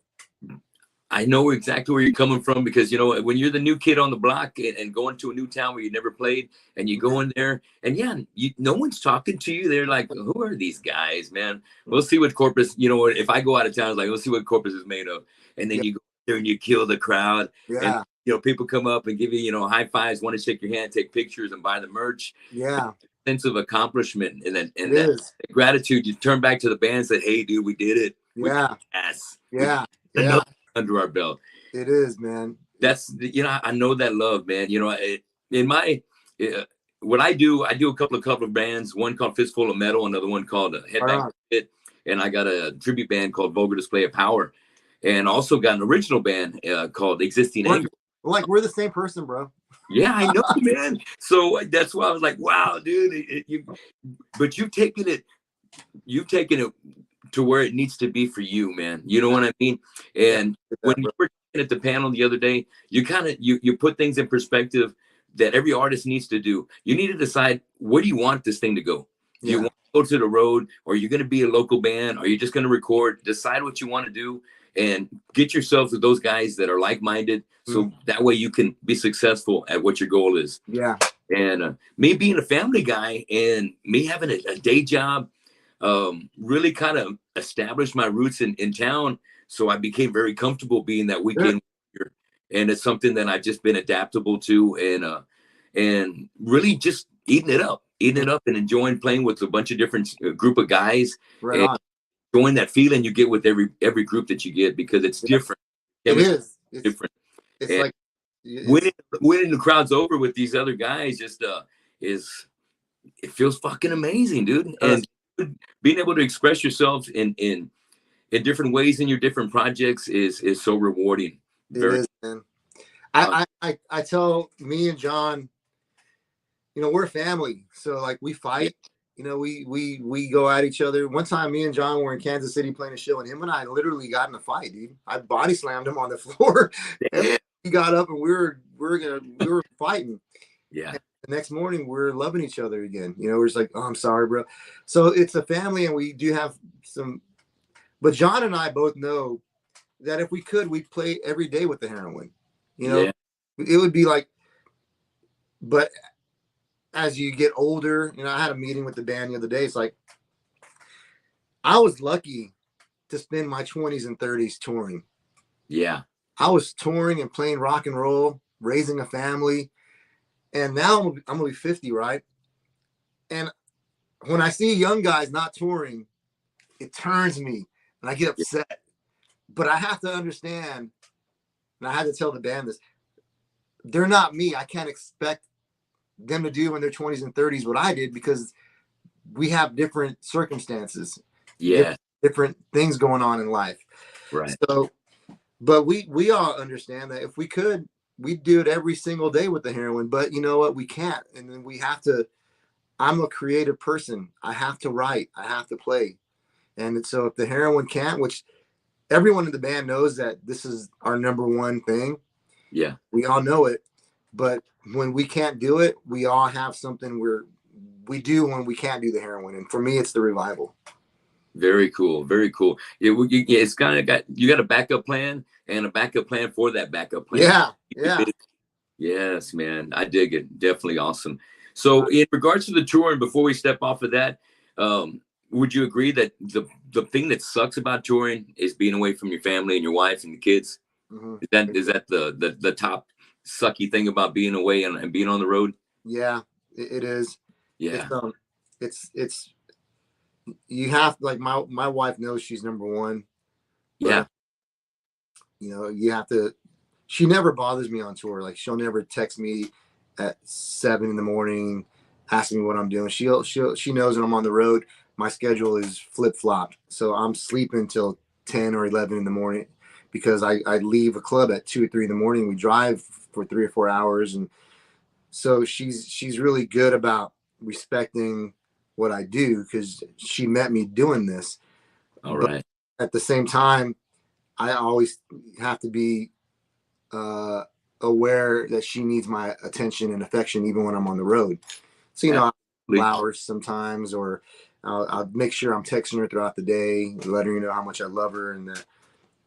I know exactly where you're coming from, because when you're the new kid on the block and going to a new town where you never played, and you go in there, and no one's talking to you. They're like, who are these guys, man? We'll see what Corpus, if I go out of town, it's like, we'll see what Corpus is made of. And then you go there and you kill the crowd. Yeah. And people come up and give you, high fives, want to shake your hand, take pictures, and buy the merch. Yeah. Sense of accomplishment, and that gratitude. You turn back to the band and say, hey, dude, we did it. Yeah. Yeah. Yeah. Under our belt. It is, man. That's I know that love, man. In my what I do a couple of cover bands, one called Fistful of Metal, another one called Headbang Pit, and I got a tribute band called Vulgar Display of Power, and also got an original band called Existing Anger. Like, we're the same person, bro. Yeah, I know, man. So that's why I was like, wow, dude. But you've taken it to where it needs to be for you, man. You know what I mean? And when you were at the panel the other day, you kind of you put things in perspective that every artist needs to do. You need to decide, where do you want this thing to go? Do you want to go to the road, or are you going to be a local band? Or are you just going to record? Decide what you want to do, and get yourself to those guys that are like-minded, so that way you can be successful at what your goal is. Yeah. And me being a family guy, and me having a day job, really kind of established my roots in town. So I became very comfortable being that weekend warrior, and it's something that I've just been adaptable to, and really just eating it up and enjoying playing with a bunch of different group of guys. Right on. Enjoying that feeling you get with every group that you get, because it's different. It's different. It's and like winning the crowds over with these other guys just it feels fucking amazing, dude. And being able to express yourself in different ways in your different projects is so rewarding. It is, man. I tell me and John, we're a family, so like we fight. We go at each other. One time, me and John were in Kansas City playing a show, and him and I literally got in a fight, dude. I body slammed him on the floor. He got up, and we were fighting. Yeah. And the next morning, we're loving each other again. We're just like, oh, I'm sorry, bro. So it's a family, and we do have some. But John and I both know that if we could, we'd play every day with the heroin. It would be like, but as you get older, I had a meeting with the band the other day. It's like, I was lucky to spend my 20s and 30s touring. Yeah. I was touring and playing rock and roll, raising a family. And now I'm going to be 50, right? And when I see young guys not touring, it turns me and I get upset. But I have to understand, and I had to tell the band this, they're not me. I can't expect them to do in their 20s and 30s what I did, because we have different circumstances. Yeah. Different things going on in life. Right. So, but we all understand that if we could, we'd do it every single day with the heroin. But you know what? We can't. And then we have to. I'm a creative person. I have to write. I have to play. And so if the heroin can't, which everyone in the band knows that this is our number one thing. Yeah. We all know it. But when we can't do it, we all have something we do when we can't do the heroin. And for me, it's the revival. Very cool. Very cool. It's kind of you got a backup plan and a backup plan for that backup plan. Yeah. Yeah. Yes, man. I dig it. Definitely awesome. So in regards to the tour, and before we step off of that, would you agree that the thing that sucks about touring is being away from your family and your wife and the kids? Mm-hmm. Is that the top sucky thing about being away and being on the road? Yeah, it is. Yeah. It's you have, like, my wife knows she's number one, Yeah. but you have to. She never bothers me on tour. Like, she'll never text me at 7 in the morning asking me what I'm doing. She knows when I'm on the road, my schedule is flip flopped. So I'm sleeping till 10 or 11 in the morning because I leave a club at 2 or 3 in the morning. We drive for 3 or 4 hours, and so she's really good about respecting what I do because she met me doing this. All But right. at the same time, I always have to be aware that she needs my attention and affection even when I'm on the road. So, I'll flowers sometimes, or I'll make sure I'm texting her throughout the day, letting her know how much I love her and that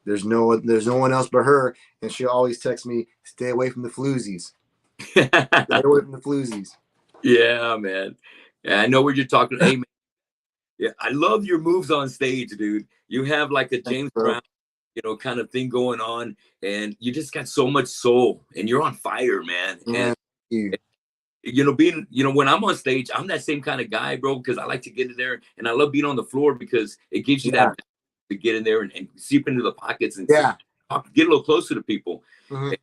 there's no one else but her. And she'll always text me, stay away from the floozies. Stay away from the floozies. Yeah, man. Yeah, I know what you're talking. Hey, man. Yeah, I love your moves on stage, dude. You have like a James Brown, kind of thing going on, and you just got so much soul, and you're on fire, man. Yeah, And when I'm on stage, I'm that same kind of guy, bro, because I like to get in there, and I love being on the floor because it gives you that to get in there and seep into the pockets and get a little closer to people. Mm-hmm.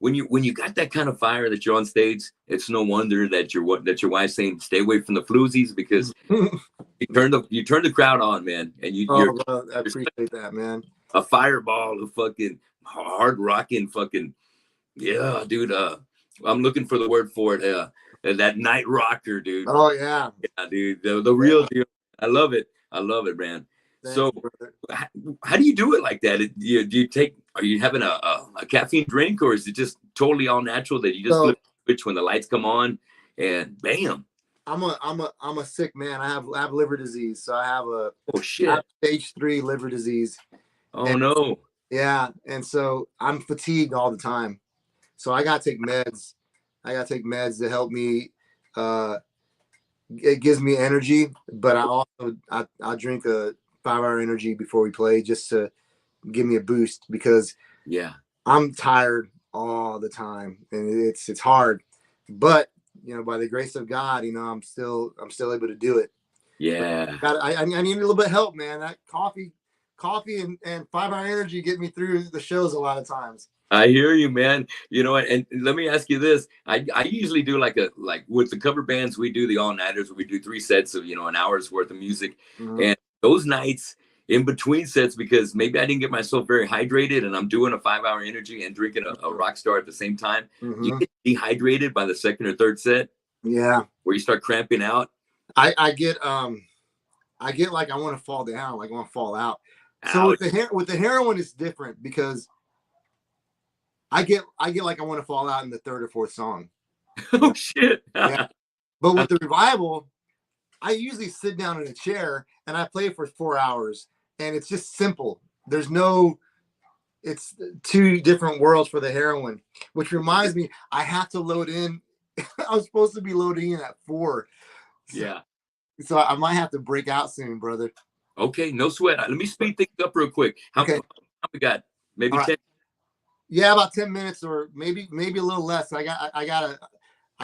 When you got that kind of fire that you're on stage, it's no wonder that your wife's saying stay away from the floozies because you turn the crowd on, man, and you're I appreciate that, man. A fireball of fucking hard rocking fucking dude. I'm looking for the word for it. That night rocker, dude. Oh yeah, dude. The real deal. I love it, man. Thanks, How do you do it like that? Are you having a caffeine drink, or is it just totally all natural that you just flip the switch when the lights come on and bam? I'm a sick man. I have liver disease, so I have stage 3 liver disease. Oh no. Yeah, and so I'm fatigued all the time. So I gotta take meds. To help me. It gives me energy, but I drink a 5-hour energy before we play just to give me a boost because I'm tired all the time and it's hard. But by the grace of God, I'm still able to do it. Yeah. I need a little bit of help, man. That coffee and 5-hour energy get me through the shows a lot of times. I hear you, man. And let me ask you this. I usually do like with the cover bands, we do the all-nighters. We do 3 sets of, an hour's worth of music. Mm-hmm. And those nights in between sets, because maybe I didn't get myself very hydrated and I'm doing a 5-hour energy and drinking a rock star at the same time, you get dehydrated by the second or third set. Yeah. Where you start cramping out. I get like I want to fall down, like I want to fall out. So with the heroin, it's different because I get like I want to fall out in the 3rd or 4th song. Oh shit. Yeah. But with the revival, I usually sit down in a chair and I play for 4 hours and it's just simple. It's 2 different worlds for the heroin, which reminds me, I have to load in. I was supposed to be loading in at 4. So I might have to break out soon, brother. Okay, no sweat. Let me speed things up real quick. How we got? Maybe 10? Yeah, about 10 minutes or maybe a little less. I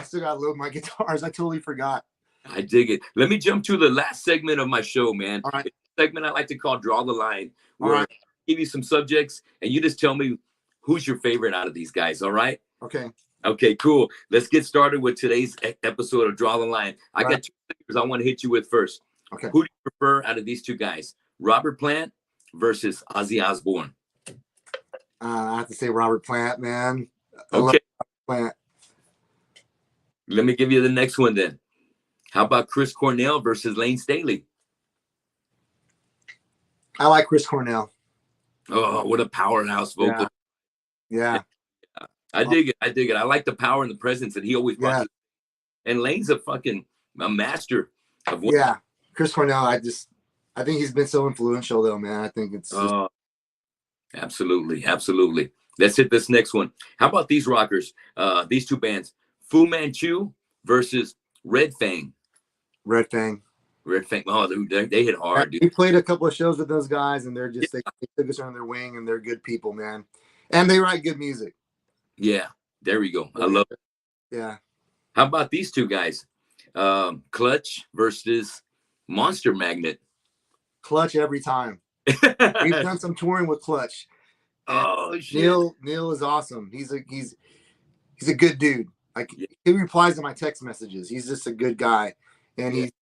still gotta load my guitars. I totally forgot. I dig it. Let me jump to the last segment of my show, man. All right. It's a segment I like to call Draw the Line, where I give you some subjects and you just tell me who's your favorite out of these guys, all right? Okay, cool. Let's get started with today's episode of Draw the Line. I got 2 singers I want to hit you with first. Okay. Who do you prefer out of these 2 guys? Robert Plant versus Ozzy Osbourne. I have to say Robert Plant, man. Okay. Plant. Let me give you the next one then. How about Chris Cornell versus Lane Staley? I like Chris Cornell. Oh, what a powerhouse vocal. Yeah. I dig it. I like the power and the presence that he always brought. And Lane's a master of what. Yeah. Chris Cornell, I think he's been so influential though, man. I think it's absolutely. Let's hit this next one. How about these rockers? These 2 bands, Fu Manchu versus Red Fang. Red Fang. Red Fang. Oh, dude, they hit hard, dude. We played a couple of shows with those guys, and they're Yeah. just they took us under their wing, and they're good people, man. And they write good music. Yeah, there we go. I love it. Yeah. How about these two guys? Clutch versus Monster Magnet. Clutch every time. We've done some touring with Clutch. Oh shit. Neil is awesome. He's a good dude. Like, he replies to my text messages. He's just a good guy, and he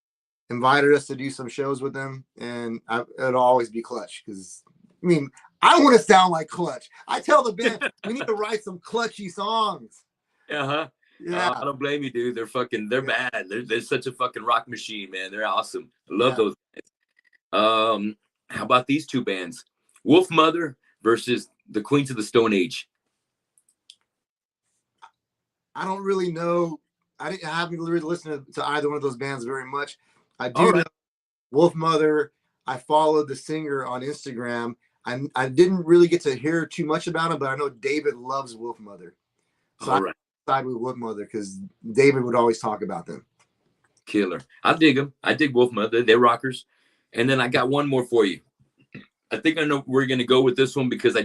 invited us to do some shows with him. And it'll always be Clutch, because I mean, I want to sound like Clutch. I tell the band we need to write some clutchy songs. Uh-huh. Yeah. I don't blame you, dude. They're bad. They're such a fucking rock machine, man. They're awesome. I love those guys. How about these two bands? Wolf Mother versus the Queens of the Stone Age. I don't really know. I haven't really listened to either one of those bands very much. I do know Wolf Mother. I followed the singer on Instagram. I didn't really get to hear too much about him, but I know David loves Wolf Mother. So I side with Wolf Mother because David would always talk about them. Killer. I dig them. I dig Wolf Mother. They're rockers. And then I got one more for you. I think I know we're going to go with this one because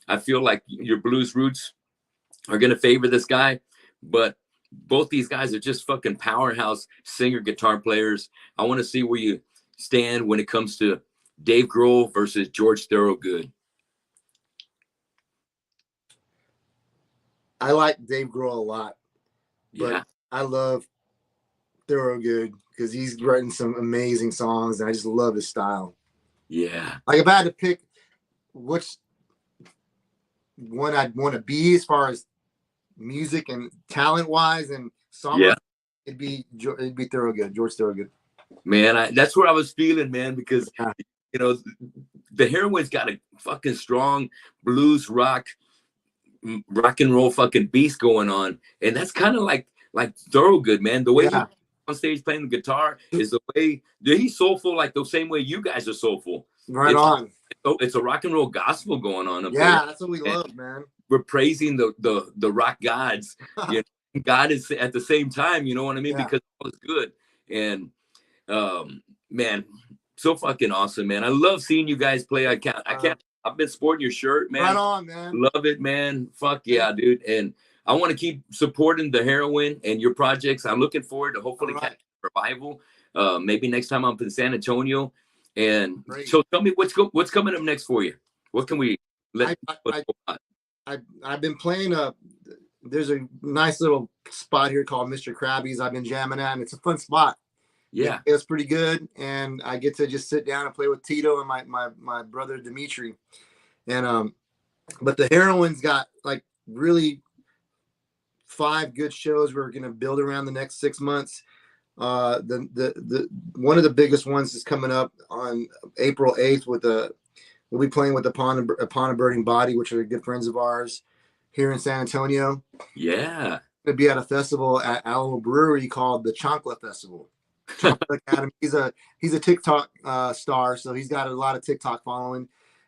I feel like your blues roots are going to favor this guy. But both these guys are just fucking powerhouse singer guitar players. I want to see where you stand when it comes to Dave Grohl versus George Thorogood. I like Dave Grohl a lot, but I love Thorogood because he's writing some amazing songs, and I just love his style. Yeah. Like, if I had to pick which one I'd want to be as far as music and talent wise and song, it'd be Thorogood, George Thorogood. Man, that's what I was feeling, man, because you know, the Heroin's got a fucking strong blues rock and roll fucking beast going on, and that's kind of like Thorogood, man. The way he's on stage playing the guitar is the way he's soulful, like the same way you guys are soulful. It's a rock and roll gospel going on up there. That's what we love, man. We're praising the rock gods. You know, God is at the same time, you know what I mean? Because all is good. And man, so fucking awesome, man. I love seeing you guys play. I've been sporting your shirt, man. Right on, man. Love it, man. Fuck yeah, dude. And I want to keep supporting the Heroin and your projects. I'm looking forward to hopefully catch a revival. Maybe next time I'm in San Antonio. And so tell me what's coming up next for you. What can we let? I've been playing there's a nice little spot here called Mr. Krabby's I've been jamming at, and it's a fun spot. Yeah. It's pretty good, and I get to just sit down and play with Tito and my brother Dimitri. And but the Heroin's got like really 5 good shows we're gonna build around the next 6 months. The one of the biggest ones is coming up on April 8th we'll be playing with Upon a Burning Body, which are good friends of ours here in San Antonio. Yeah. Gonna be at a festival at Alamo Brewery called the Chancla Festival. Chancla Academy. He's a TikTok star, so he's got a lot of TikTok following.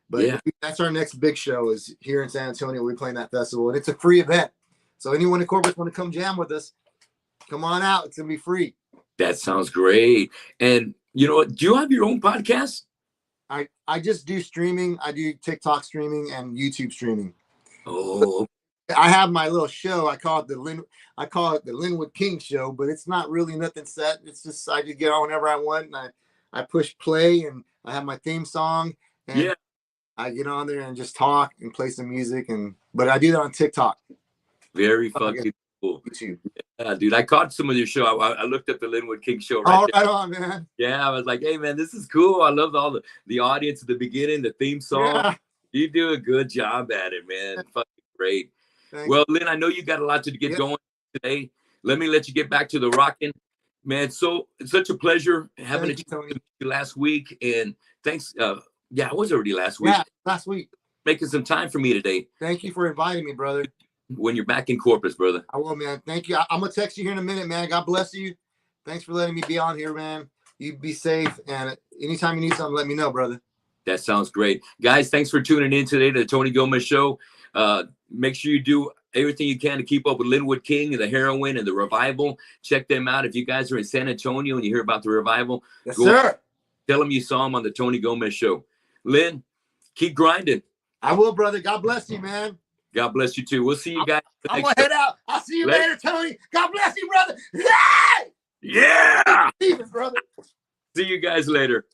But that's our next big show is here in San Antonio. We're playing that festival, and it's a free event. So anyone in Corpus want to come jam with us, come on out. It's gonna be free. That sounds great. And you know what? Do you have your own podcast? I just do streaming. I do TikTok streaming and YouTube streaming. Oh. I have my little show. I call it the Lynwood King Show, but it's not really nothing set. It's just I just get on whenever I want, and I push play, and I have my theme song, and I get on there and just talk and play some music, but I do that on TikTok. Very fucking cool. YouTube. Yeah, dude, I caught some of your show. I looked up the Lynwood King Show right on, man. Yeah, I was like, hey, man, this is cool. I loved all the audience at the beginning, the theme song. Yeah. You do a good job at it, man. Fucking great. Thanks. Well, Lynn, I know you got a lot to get going today. Let me let you get back to the rocking. Man, so it's such a pleasure having you last week. And thanks. It was already last week. Yeah, last week. Making some time for me today. Thank you for inviting me, brother. When you're back in Corpus, brother. I will, man. Thank you. I'm going to text you here in a minute, man. God bless you. Thanks for letting me be on here, man. You be safe. And anytime you need something, let me know, brother. That sounds great. Guys, thanks for tuning in today to the Tony Gomez Show. Make sure you do everything you can to keep up with Lynwood King and the Heroin and the Revival. Check them out. If you guys are in San Antonio and you hear about the Revival, yes, sir. Tell them you saw him on the Tony Gomez show. Lynn, keep grinding. I will, brother. God bless you, man. God bless you too. We'll see you guys. I'm gonna head out. I'll see you later, Tony. God bless you, brother. Yeah. Steven, brother. See you guys later.